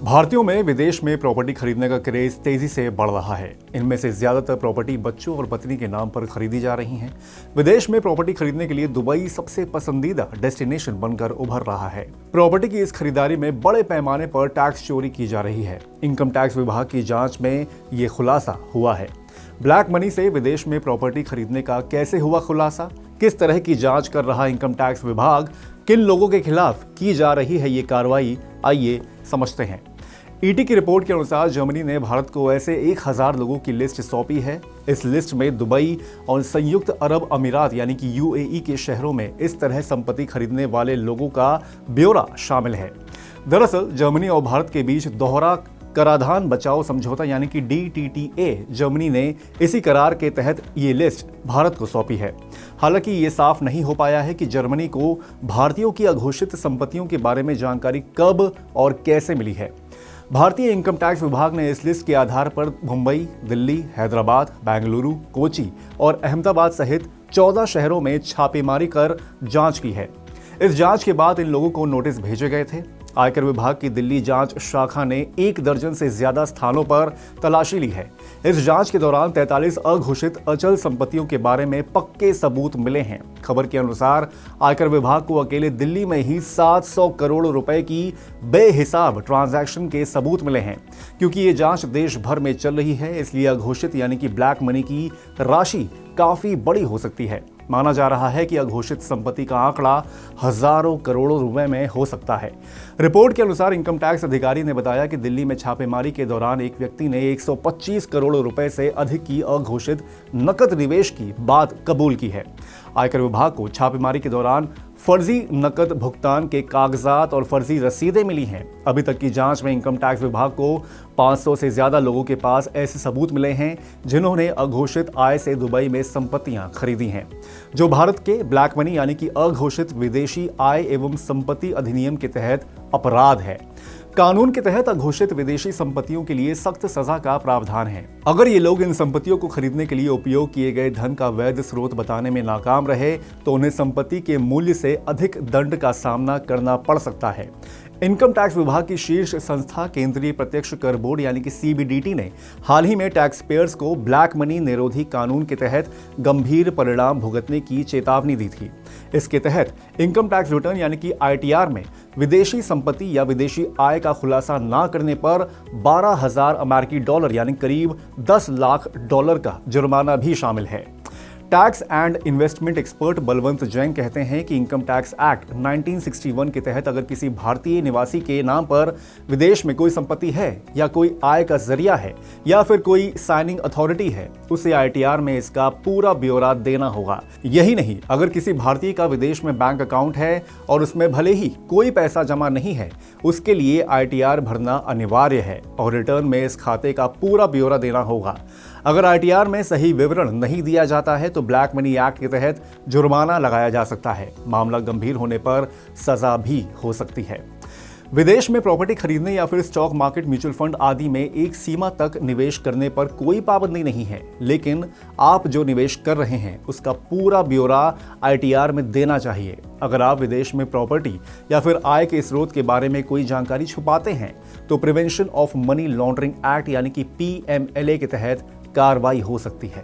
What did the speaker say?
भारतीयों में विदेश में प्रॉपर्टी खरीदने का क्रेज तेजी से बढ़ रहा है। इनमें से ज्यादातर प्रॉपर्टी बच्चों और पत्नी के नाम पर खरीदी जा रही हैं। विदेश में प्रॉपर्टी खरीदने के लिए दुबई सबसे पसंदीदा डेस्टिनेशन बनकर उभर रहा है। प्रॉपर्टी की इस खरीदारी में बड़े पैमाने पर टैक्स चोरी की जा रही है। इनकम टैक्स विभाग की जांच में ये खुलासा हुआ है। ब्लैक मनी से विदेश में प्रॉपर्टी खरीदने का कैसे हुआ खुलासा, किस तरह की जांच कर रहा इनकम टैक्स विभाग, किन लोगों के खिलाफ की जा रही है ये कार्रवाई, आइए समझते हैं। ईडी की रिपोर्ट के अनुसार जर्मनी ने भारत को ऐसे 1000 लोगों की लिस्ट सौंपी है। इस लिस्ट में दुबई और संयुक्त अरब अमीरात यानी कि यूएई के शहरों में इस तरह संपत्ति खरीदने वाले लोगों का ब्यौरा शामिल है। दरअसल जर्मनी और भारत के बीच दोहरा कराधान बचाओ समझौता यानी कि DTTA जर्मनी ने इसी करार के तहत ये लिस्ट भारत को सौंपी है। हालांकि ये साफ नहीं हो पाया है कि जर्मनी को भारतीयों की अघोषित संपत्तियों के बारे में जानकारी कब और कैसे मिली है। भारतीय इनकम टैक्स विभाग ने इस लिस्ट के आधार पर मुंबई, दिल्ली, हैदराबाद, बेंगलुरु, कोची और अहमदाबाद सहित 14 शहरों में छापेमारी कर जांच की है। इस जांच के बाद इन लोगों को नोटिस भेजे गए थे। आयकर विभाग की दिल्ली जांच शाखा ने 1 दर्जन से ज्यादा स्थानों पर तलाशी ली है। इस जांच के दौरान 43 अघोषित अचल संपत्तियों के बारे में पक्के सबूत मिले हैं। खबर के अनुसार आयकर विभाग को अकेले दिल्ली में ही 700 करोड़ रुपए की बेहिसाब ट्रांजैक्शन के सबूत मिले हैं। क्योंकि ये जांच देश भर में चल रही है, इसलिए अघोषित यानी कि ब्लैक मनी की राशि काफी बड़ी हो सकती है। माना जा रहा है कि अघोषित संपत्ति का आंकड़ा हजारों करोड़ों रुपए में हो सकता है। रिपोर्ट के अनुसार इनकम टैक्स अधिकारी ने बताया कि दिल्ली में छापेमारी के दौरान एक व्यक्ति ने 125 करोड़ रुपए से अधिक की अघोषित नकद निवेश की बात कबूल की है। आयकर विभाग को छापेमारी के दौरान फर्जी नकद भुगतान के कागजात और फर्जी रसीदें मिली हैं। अभी तक की जांच में इनकम टैक्स विभाग को 500 से ज्यादा लोगों के पास ऐसे सबूत मिले हैं जिन्होंने अघोषित आय से दुबई में संपत्तियां खरीदी हैं, जो भारत के ब्लैक मनी यानी कि अघोषित विदेशी आय एवं संपत्ति अधिनियम के तहत अपराध है। कानून के तहत अघोषित विदेशी संपत्तियों के लिए सख्त सजा का प्रावधान है। अगर ये लोग इन संपत्तियों को खरीदने के लिए उपयोग किए गए धन का वैध स्रोत बताने में नाकाम रहे तो उन्हें संपत्ति के मूल्य से अधिक दंड का सामना करना पड़ सकता है। इनकम टैक्स विभाग की शीर्ष संस्था केंद्रीय प्रत्यक्ष कर बोर्ड यानी कि CBDT ने हाल ही में टैक्स पेयर्स को ब्लैक मनी निरोधी कानून के तहत गंभीर परिणाम भुगतने की चेतावनी दी थी। इसके तहत इनकम टैक्स रिटर्न यानी कि ITR में विदेशी संपत्ति या विदेशी आय का खुलासा न करने पर 12,000 अमेरिकी डॉलर यानी करीब 10 लाख डॉलर का जुर्माना भी शामिल है। Tax and investment expert Balwant Jain कहते हैं कि इनकम टैक्स एक्ट 1961 के तहत अगर किसी भारतीय निवासी के नाम पर विदेश में कोई संपत्ति है या कोई आय का जरिया है या फिर कोई साइनिंग अथॉरिटी है, उसे ITR में इसका पूरा ब्यौरा देना होगा। यही नहीं, अगर किसी भारतीय का विदेश में बैंक अकाउंट है और उसमें भले ही कोई पैसा जमा नहीं है, उसके लिए ITR भरना अनिवार्य है और रिटर्न में इस खाते का पूरा ब्यौरा देना होगा। अगर ITR में सही विवरण नहीं दिया जाता है तो ब्लैक मनी एक्ट के तहत जुर्माना लगाया जा सकता है। मामला गंभीर होने पर सजा भी हो सकती है। विदेश में प्रॉपर्टी खरीदने या फिर स्टॉक मार्केट, म्यूचुअल फंड आदि में एक सीमा तक निवेश करने पर कोई पाबंदी नहीं है, लेकिन आप जो निवेश कर रहे हैं उसका पूरा ब्यौरा ITR में देना चाहिए। अगर आप विदेश में प्रॉपर्टी या फिर आय के स्रोत के बारे में कोई जानकारी छुपाते हैं तो prevention of money laundering act यानी कि PMLA के तहत कार्रवाई हो सकती है।